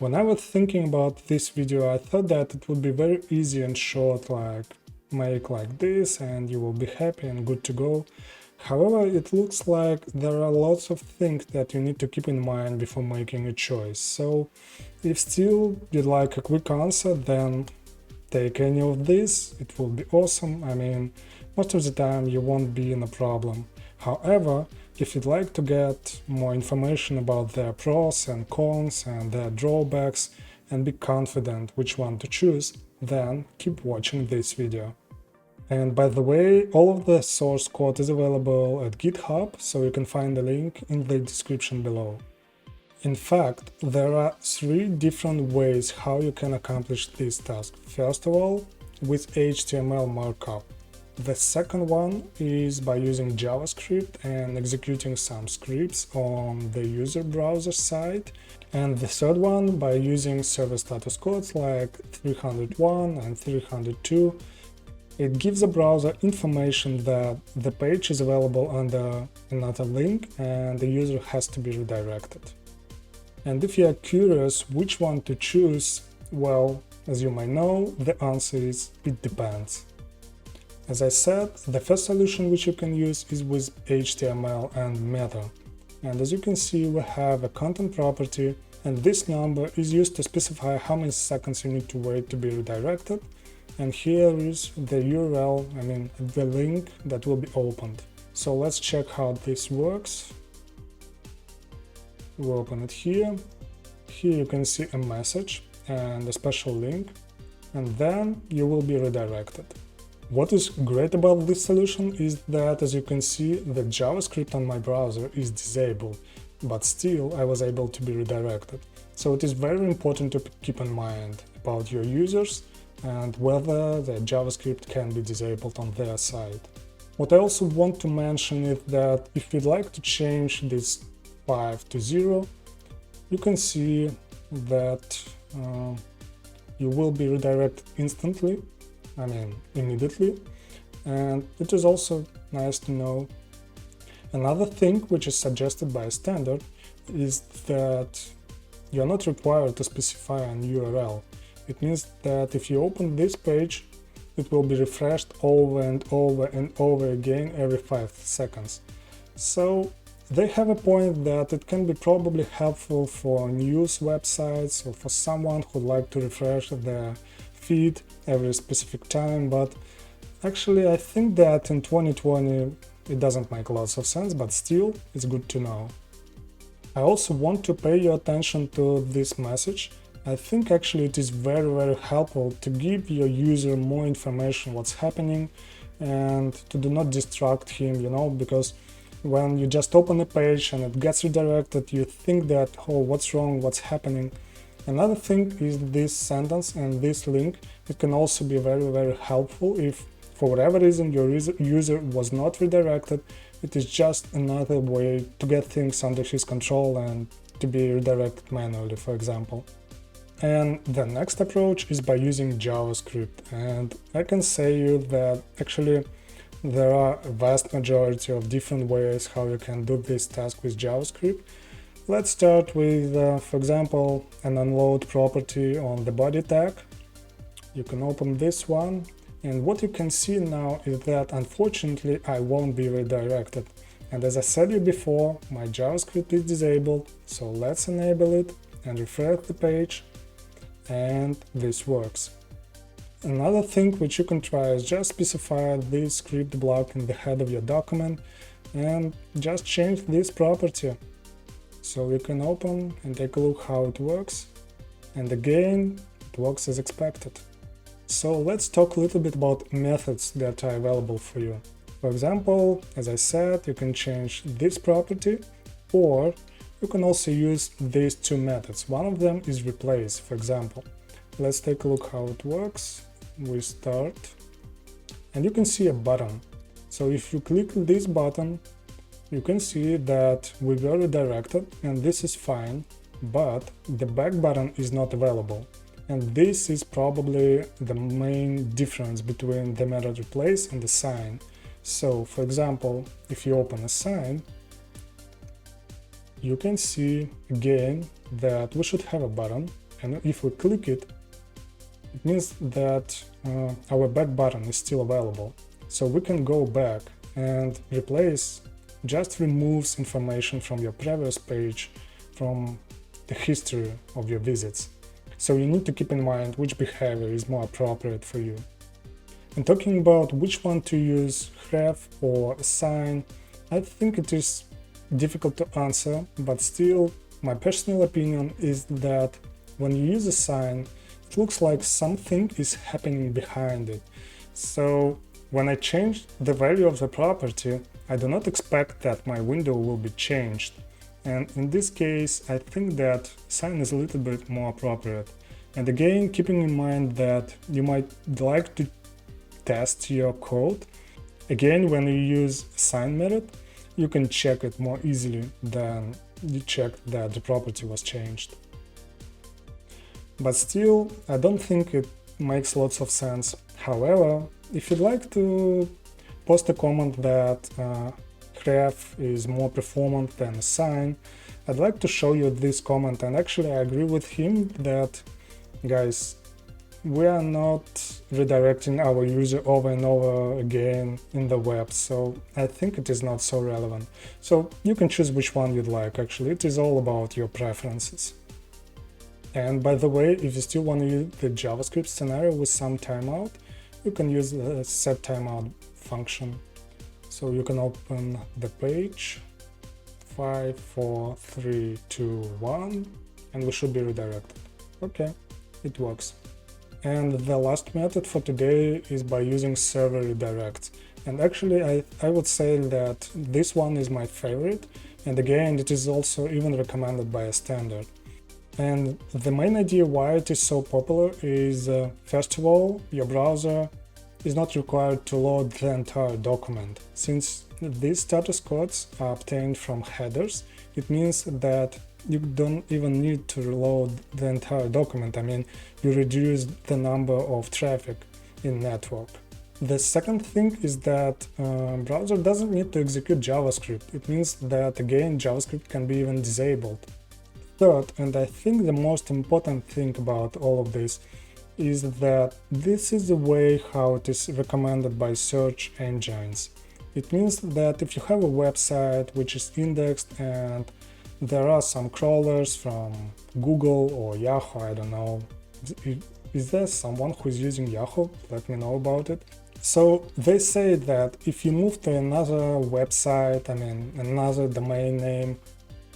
When I was thinking about this video, I thought that it would be very easy and short, like make like this and you will be happy and good to go. However, it looks like there are lots of things that you need to keep in mind before making a choice. So if still you'd like a quick answer, then take any of this, it will be awesome. I mean, most of the time you won't be in a problem. However, if you'd like to get more information about their pros and cons and their drawbacks and be confident which one to choose, then keep watching this video. And by the way, all of the source code is available at GitHub, so you can find the link in the description below. In fact, there are 3 different ways how you can accomplish this task. First of all, with HTML markup. The second one is by using JavaScript and executing some scripts on the user browser side. And the third one by using server status codes like 301 and 302. It gives the browser information that the page is available under another link and the user has to be redirected. And if you are curious which one to choose, well, as you might know, the answer is it depends. As I said, the first solution which you can use is with HTML and meta. And as you can see, we have a content property, and this number is used to specify how many seconds you need to wait to be redirected. And here is the URL, I mean the link that will be opened. So let's check how this works. We open it here. Here you can see a message and a special link, and then you will be redirected. What is great about this solution is that, as you can see, the JavaScript on my browser is disabled, but still I was able to be redirected. So it is very important to keep in mind about your users and whether the JavaScript can be disabled on their side. What I also want to mention is that if you'd like to change this 5 to 0, you can see that you will be redirected instantly, I mean immediately, and it is also nice to know. Another thing which is suggested by standard is that you are not required to specify an URL. It means that if you open this page, it will be refreshed over and over and over again every 5 seconds. So they have a point that it can be probably helpful for news websites or for someone who'd like to refresh their feed every specific time, but actually I think that in 2020 it doesn't make lots of sense, but still it's good to know. I also want to pay your attention to this message. I think actually it is very helpful to give your user more information what's happening and to do not distract him, because when you just open a page and it gets redirected, you think that, oh, what's wrong, what's happening? Another thing is this sentence and this link. It can also be very helpful if, for whatever reason, your user was not redirected. It is just another way to get things under his control and to be redirected manually, for example. And the next approach is by using JavaScript. And I can say you that actually there are a vast majority of different ways how you can do this task with JavaScript. Let's start with, for example, an unload property on the body tag. You can open this one, and what you can see now is that unfortunately I won't be redirected. And as I said you before, my JavaScript is disabled, so let's enable it and refresh the page, and this works. Another thing which you can try is just specify this script block in the head of your document and just change this property. So you can open and take a look how it works, and again it works as expected. So let's talk a little bit about methods that are available for you. For example, as I said, you can change this property, or you can also use these 2 methods. One of them is replace, for example. Let's take a look how it works. We start, and you can see a button. So if you click this button, you can see that we were redirected, and this is fine, but the back button is not available. And this is probably the main difference between the method replace and the sign. So, for example, if you open a sign, you can see again that we should have a button, and if we click it, it means that our back button is still available. So we can go back, and replace just removes information from your previous page, from the history of your visits. So you need to keep in mind which behavior is more appropriate for you. And talking about which one to use, href or assign, I think it is difficult to answer, but still, my personal opinion is that when you use assign, it looks like something is happening behind it. So when I change the value of the property, I do not expect that my window will be changed. And in this case, I think that assign is a little bit more appropriate. And again, keeping in mind that you might like to test your code. Again, when you use assign method, you can check it more easily than you check that the property was changed. But still, I don't think it makes lots of sense. However, if you'd like to post a comment that href is more performant than assign, I'd like to show you this comment, and actually I agree with him that, guys, we are not redirecting our user over and over again in the web, so I think it is not so relevant. So you can choose which one you'd like, actually, it is all about your preferences. And by the way, if you still want to use the JavaScript scenario with some timeout, you can use the set timeout function. So you can open the page, 5, 4, 3, 2, 1, and we should be redirected. Okay, it works. And the last method for today is by using server redirects. And actually I would say that this one is my favorite, and again it is also even recommended by a standard. And the main idea why it is so popular is, first of all, your browser is not required to load the entire document. Since these status codes are obtained from headers, it means that you don't even need to reload the entire document. I mean, you reduce the number of traffic in network. The second thing is that browser doesn't need to execute JavaScript. It means that, again, JavaScript can be even disabled. Third, and I think the most important thing about all of this, is that this is the way how it is recommended by search engines. It means that if you have a website which is indexed and there are some crawlers from Google or Yahoo, I don't know. Is there someone who is using Yahoo? Let me know about it. So they say that if you move to another website, I mean another domain name,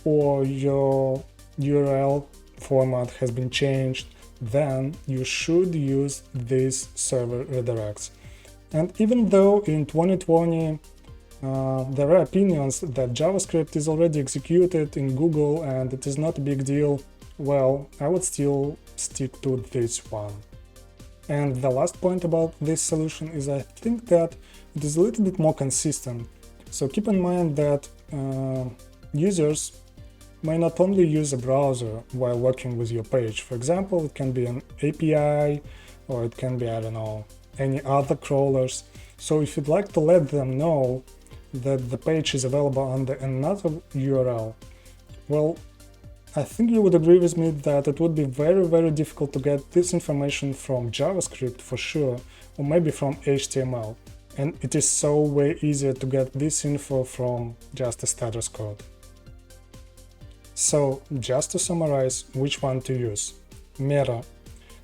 or your URL format has been changed, then you should use these server redirects. And even though in 2020 there are opinions that JavaScript is already executed in Google and it is not a big deal, well, I would still stick to this one. And the last point about this solution is I think that it is a little bit more consistent. So keep in mind that users may not only use a browser while working with your page. For example, it can be an API, or it can be, I don't know, any other crawlers. So if you'd like to let them know that the page is available under another URL, well, I think you would agree with me that it would be very, very difficult to get this information from JavaScript for sure, or maybe from HTML. And it is so way easier to get this info from just a status code. So, just to summarize which one to use. Meta.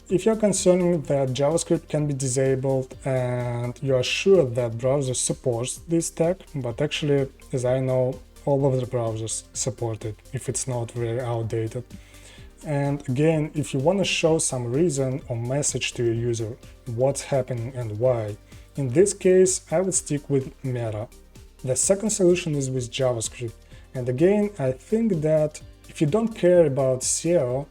If you're concerned that JavaScript can be disabled and you are sure that browser supports this tag, but actually, as I know, all of the browsers support it if it's not very outdated. And again, if you want to show some reason or message to your user what's happening and why, in this case I would stick with Meta. The second solution is with JavaScript. And again, I think that if you don't care about SEO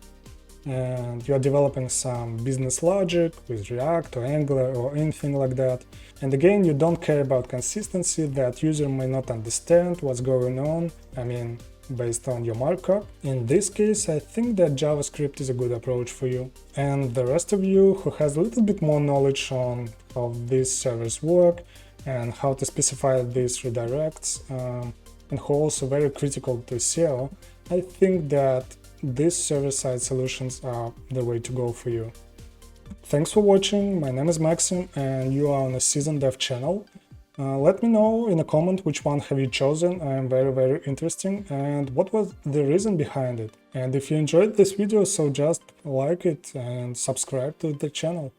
and you are developing some business logic with React or Angular or anything like that, and again, you don't care about consistency, that user may not understand what's going on, I mean, based on your markup. In this case, I think that JavaScript is a good approach for you. And the rest of you who has a little bit more knowledge on how these servers work and how to specify these redirects, and who are also very critical to SEO, I think that these server-side solutions are the way to go for you. Thanks for watching, my name is Maxim and you are on a Seasoned Dev channel. Let me know in a comment which one have you chosen. I am very interesting, and what was the reason behind it. And if you enjoyed this video, so just like it and subscribe to the channel.